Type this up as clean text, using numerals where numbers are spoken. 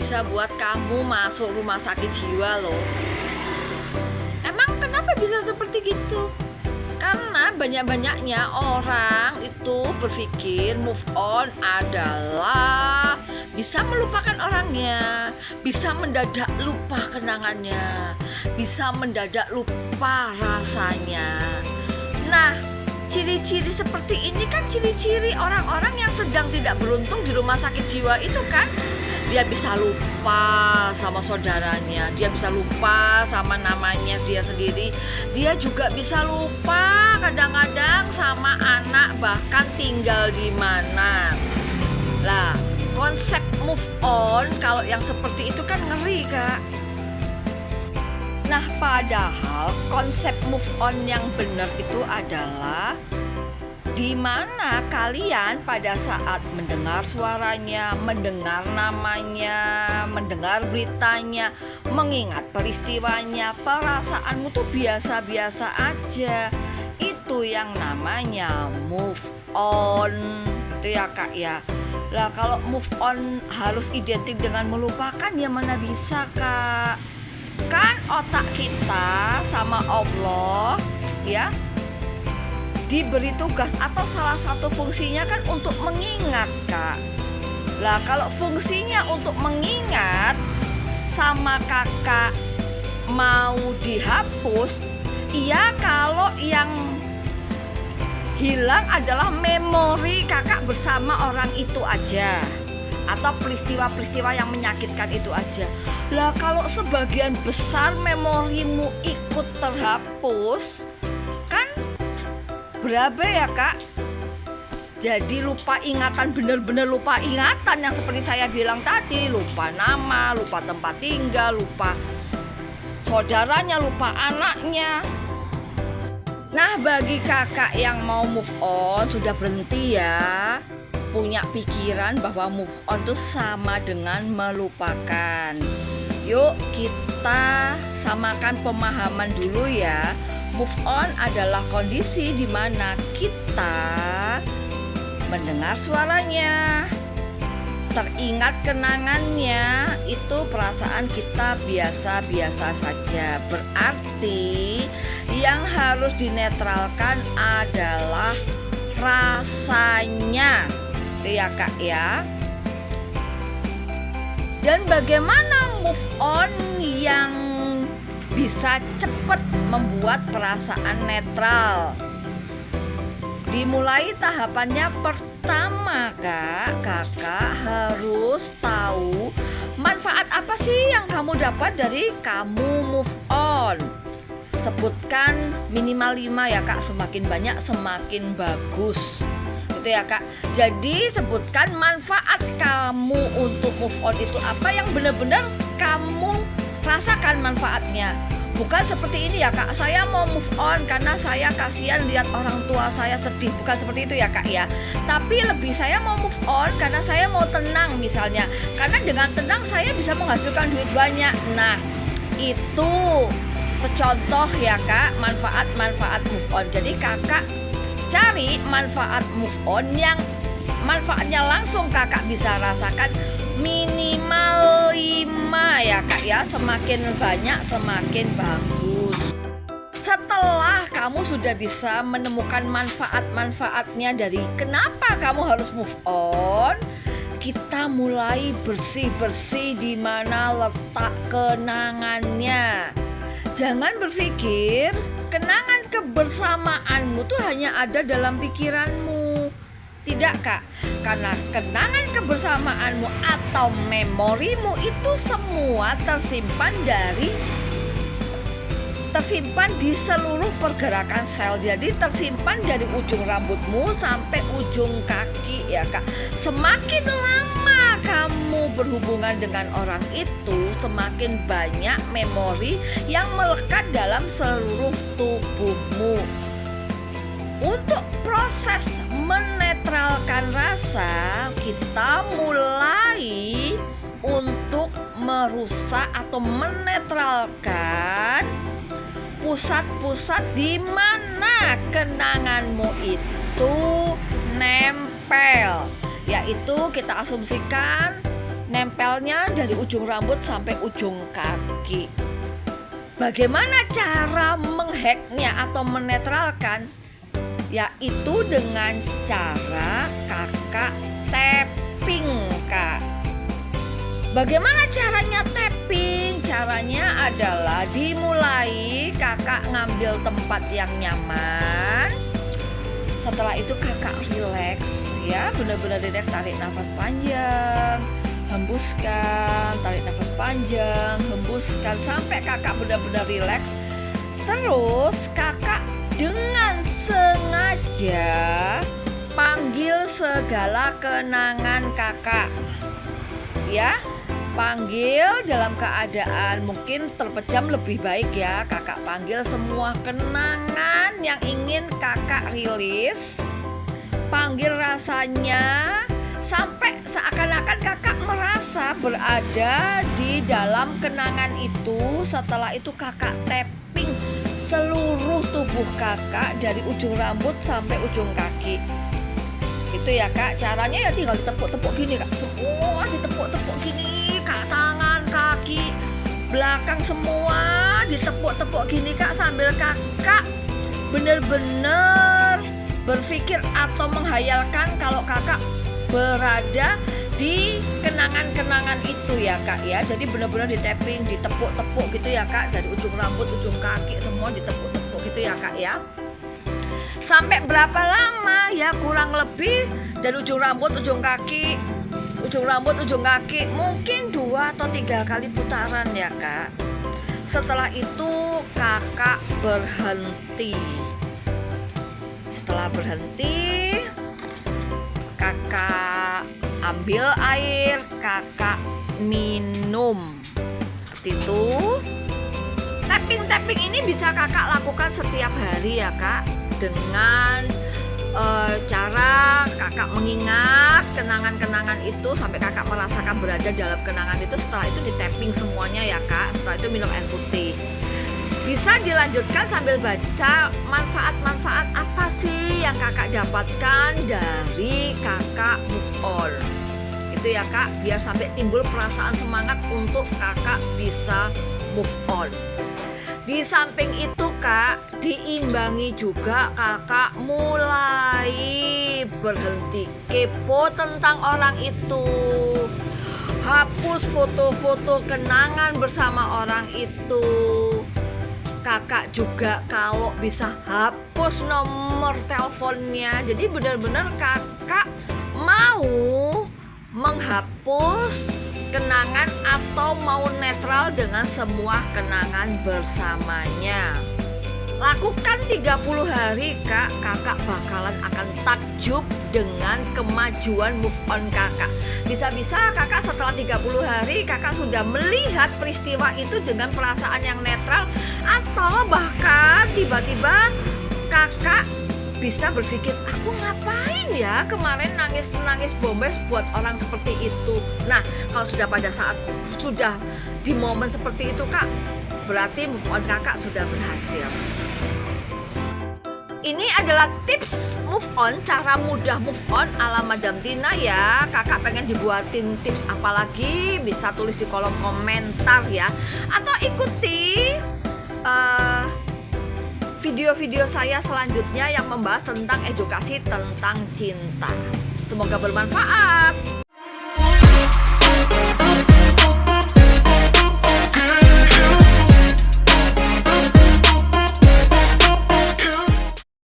bisa buat kamu masuk rumah sakit jiwa loh. Emang kenapa bisa seperti gitu? Karena banyak-banyaknya orang itu berpikir move on adalah bisa melupakan orangnya, bisa mendadak lupa kenangannya, bisa mendadak lupa rasanya. Nah, ciri-ciri seperti ini kan ciri-ciri orang-orang yang sedang tidak beruntung di rumah sakit jiwa itu kan. Dia bisa lupa sama saudaranya, dia bisa lupa sama namanya dia sendiri, dia juga bisa lupa kadang-kadang sama anak, bahkan tinggal di mana. Lah, konsep move on kalau yang seperti itu kan ngeri, Kak. Nah, padahal konsep move on yang benar itu adalah di mana kalian pada saat mendengar suaranya, mendengar namanya, mendengar beritanya, mengingat peristiwanya, perasaanmu tuh biasa-biasa aja. Itu yang namanya move on. Itu ya, Kak ya. Lah, kalau move on harus identik dengan melupakan, ya mana bisa, Kak. Kan otak kita sama Allah ya diberi tugas atau salah satu fungsinya kan untuk mengingat, Kak. Lah, kalau fungsinya untuk mengingat sama Kakak mau dihapus, iya, kalau yang hilang adalah memori Kakak bersama orang itu aja, atau peristiwa-peristiwa yang menyakitkan itu aja. Lah, kalau sebagian besar memorimu ikut terhapus, kan berapa ya, Kak? Jadi lupa ingatan, bener-bener lupa ingatan yang seperti saya bilang tadi. Lupa nama, lupa tempat tinggal, lupa saudaranya, lupa anaknya. Nah, bagi kakak yang mau move on, sudah berhenti ya, punya pikiran bahwa move on itu sama dengan melupakan. Yuk kita samakan pemahaman dulu ya. Move on adalah kondisi di mana kita mendengar suaranya, teringat kenangannya, itu perasaan kita biasa-biasa saja. Berarti yang harus dinetralkan adalah rasanya. Itu ya, Kak ya. Dan bagaimana move on yang bisa cepat membuat perasaan netral? Dimulai tahapannya pertama, kakak harus tahu manfaat apa sih yang kamu dapat dari kamu move on. Sebutkan minimal 5 ya, Kak. Semakin banyak semakin bagus. Itu ya, Kak. Jadi sebutkan manfaat kamu untuk move on itu apa yang benar-benar kamu rasakan manfaatnya. Bukan seperti ini ya, Kak, saya mau move on karena saya kasihan lihat orang tua saya sedih. Bukan seperti itu ya, Kak ya. Tapi lebih saya mau move on karena saya mau tenang misalnya. Karena dengan tenang saya bisa menghasilkan duit banyak. Nah, itu contoh ya, Kak, manfaat-manfaat move on. Jadi kakak cari manfaat move on yang manfaatnya langsung kakak bisa rasakan, minimal 5 ya, Kak ya. Semakin banyak semakin bagus. Setelah kamu sudah bisa menemukan manfaat-manfaatnya dari kenapa kamu harus move on, kita mulai bersih-bersih di mana letak kenangannya. Jangan berpikir kenangan kebersamaanmu tuh hanya ada dalam pikiranmu. Tidak, Kak. Karena kenangan kebersamaanmu atau memorimu itu semua tersimpan di seluruh pergerakan sel. Jadi tersimpan dari ujung rambutmu sampai ujung kaki ya, Kak. Semakin lama kamu berhubungan dengan orang itu, semakin banyak memori yang melekat dalam seluruh tubuhmu. Untuk proses menetralkan rasa, kita mulai untuk merusak atau menetralkan pusat-pusat di mana kenanganmu itu nempel. Yaitu kita asumsikan nempelnya dari ujung rambut sampai ujung kaki. Bagaimana cara menghacknya atau menetralkan? Yaitu dengan cara kakak tapping, Kak. Bagaimana caranya tapping? Caranya adalah dimulai kakak ngambil tempat yang nyaman. Setelah itu kakak relax ya, benar-benar relax, tarik nafas panjang, hembuskan, tarik nafas panjang, hembuskan sampai kakak benar-benar rileks. Terus kakak dengan sengaja panggil segala kenangan kakak. Ya, panggil dalam keadaan mungkin terpejam lebih baik ya. Kakak panggil semua kenangan yang ingin kakak rilis. Panggil rasanya sampai seakan-akan kakak merasa berada di dalam kenangan itu. Setelah itu kakak tapping seluruh tubuh kakak dari ujung rambut sampai ujung kaki. Itu ya Kak, caranya ya tinggal ditepuk-tepuk gini Kak. Semua ditepuk-tepuk gini Kak, tangan, kaki, belakang semua ditepuk-tepuk gini Kak, sambil kakak bener-bener berpikir atau menghayalkan kalau kakak berada di kenangan-kenangan itu ya Kak ya. Jadi benar-benar di-tapping, ditepuk-tepuk gitu ya Kak, dari ujung rambut, ujung kaki semua ditepuk-tepuk gitu ya Kak ya. Sampai berapa lama ya, kurang lebih dari ujung rambut, ujung kaki, ujung rambut, ujung kaki mungkin 2 atau 3 kali putaran ya Kak. Setelah itu kakak berhenti. Setelah berhenti, kakak ambil air, kakak minum. Seperti itu. Tapping ini bisa kakak lakukan setiap hari ya Kak, dengan cara kakak mengingat kenangan-kenangan itu sampai kakak merasakan berada dalam kenangan itu. Setelah itu di tapping semuanya ya Kak. Setelah itu minum air putih. Bisa dilanjutkan sambil baca manfaat-manfaat apa sih yang kakak dapatkan dari kakak move on. Itu ya Kak, biar sampai timbul perasaan semangat untuk kakak bisa move on. Di samping itu Kak, diimbangi juga kakak mulai berhenti kepo tentang orang itu. Hapus foto-foto kenangan bersama orang itu. Kakak juga kalau bisa hapus nomor teleponnya. Jadi benar-benar kakak mau menghapus kenangan atau mau netral dengan semua kenangan bersamanya. Lakukan 30 hari Kak, kakak bakalan akan takjub dengan kemajuan move on kakak. Bisa-bisa kakak setelah 30 hari kakak sudah melihat peristiwa itu dengan perasaan yang netral. Atau bahkan tiba-tiba kakak bisa berpikir, aku ngapain ya kemarin nangis bombes buat orang seperti itu. Nah, kalau sudah pada saat sudah di momen seperti itu Kak, berarti move on kakak sudah berhasil. Ini adalah tips move on, cara mudah move on ala Madam Tina ya. Kakak pengen dibuatin tips apa lagi? Bisa tulis di kolom komentar ya. Atau ikuti video-video saya selanjutnya yang membahas tentang edukasi tentang cinta. Semoga bermanfaat.